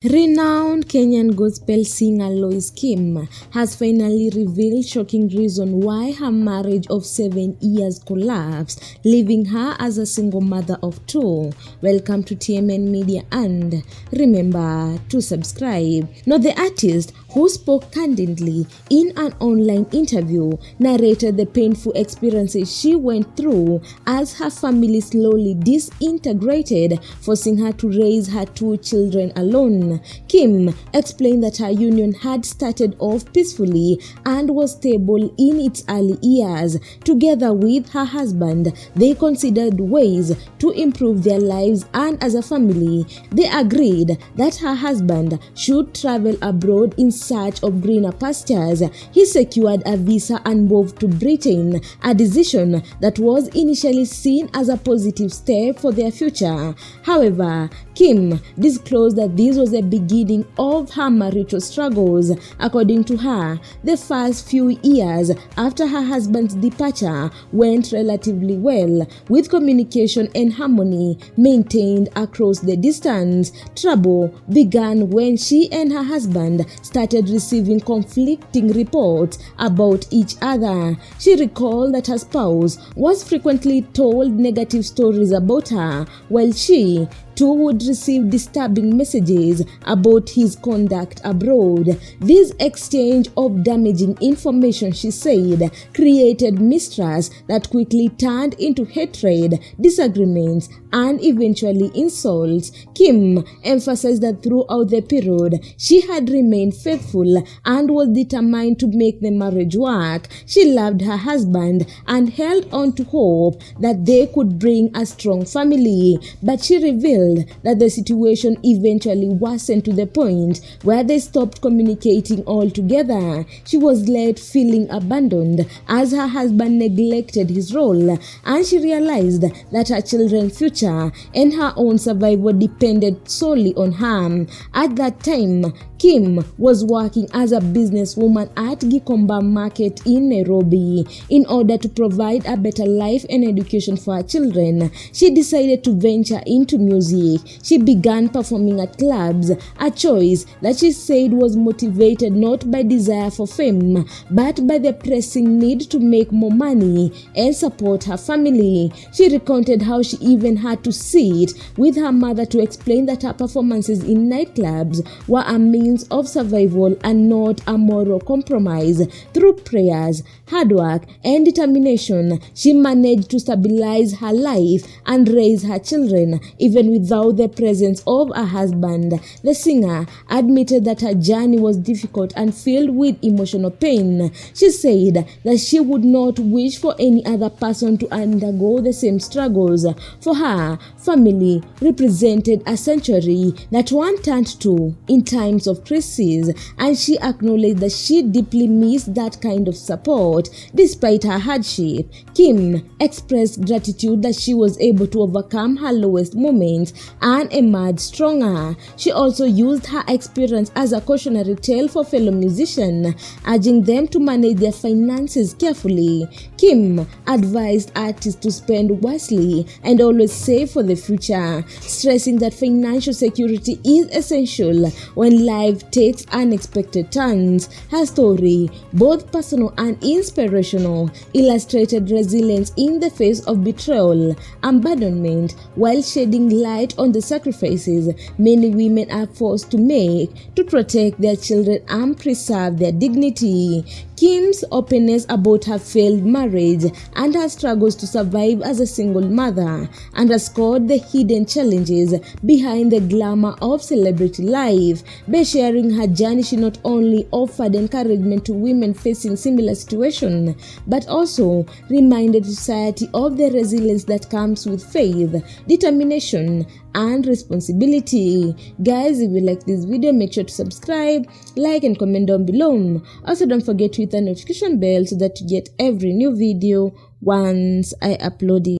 Renowned Kenyan gospel singer Loise Kim has finally revealed shocking reason why her marriage of 7 years collapsed, leaving her as a single mother of 2. Welcome to TMN Media and remember to subscribe. Now, the artist, who spoke candidly in an online interview, narrated the painful experiences she went through as her family slowly disintegrated, forcing her to raise her 2 children alone. Kim explained that her union had started off peacefully and was stable in its early years. Together with her husband, they considered ways to improve their lives, and as a family, they agreed that her husband should travel abroad in search of greener pastures. He secured a visa and moved to Britain, a decision that was initially seen as a positive step for their future. However, Kim disclosed that this was the beginning of her marital struggles. According to her, the first few years after her husband's departure went relatively well, with communication and harmony maintained across the distance. Trouble began when she and her husband started receiving conflicting reports about each other. She recalled that her spouse was frequently told negative stories about her, while she too would receive disturbing messages about his conduct abroad. This exchange of damaging information, she said, created mistrust that quickly turned into hatred, disagreements, and eventually insults. Kim emphasized that throughout the period, she had remained faithful and was determined to make the marriage work. She loved her husband and held on to hope that they could bring a strong family, but she revealed that the situation eventually worsened to the point where they stopped communicating altogether. She was left feeling abandoned as her husband neglected his role, and she realized that her children's future and her own survival depended solely on her. At that time, Kim was working as a businesswoman at Gikomba Market in Nairobi. In order to provide a better life and education for her children, she decided to venture into music. She began performing at clubs, a choice that she said was motivated not by desire for fame, but by the pressing need to make more money and support her family. She recounted how she even had to sit with her mother to explain that her performances in nightclubs were a means of survival and not a moral compromise. Through prayers, hard work, and determination, she managed to stabilize her life and raise her children, even without the presence of her husband. The singer admitted that her journey was difficult and filled with emotional pain. She said that she would not wish for any other person to undergo the same struggles. For her, family represented a sanctuary that one turned to in times of crisis, and she acknowledged that she deeply missed that kind of support. Despite her hardship, Kim expressed gratitude that she was able to overcome her lowest moments and emerge stronger. She also used her experience as a cautionary tale for fellow musicians, urging them to manage their finances carefully. Kim advised artists to spend wisely and always save for the future, stressing that financial security is essential when life takes unexpected turns. Her story, both personal and inspirational, illustrated resilience in the face of betrayal, abandonment, while shedding light on the sacrifices many women are forced to make to protect their children and preserve their dignity. Kim's openness about her failed marriage and her struggles to survive as a single mother underscored the hidden challenges behind the glamour of celebrity life. By sharing her journey, she not only offered encouragement to women facing similar situations, but also reminded society of the resilience that comes with faith, determination, and responsibility. Guys, if you like this video, make sure to subscribe, like, and comment down below. Also, don't forget to hit the notification bell so that you get every new video once I upload it.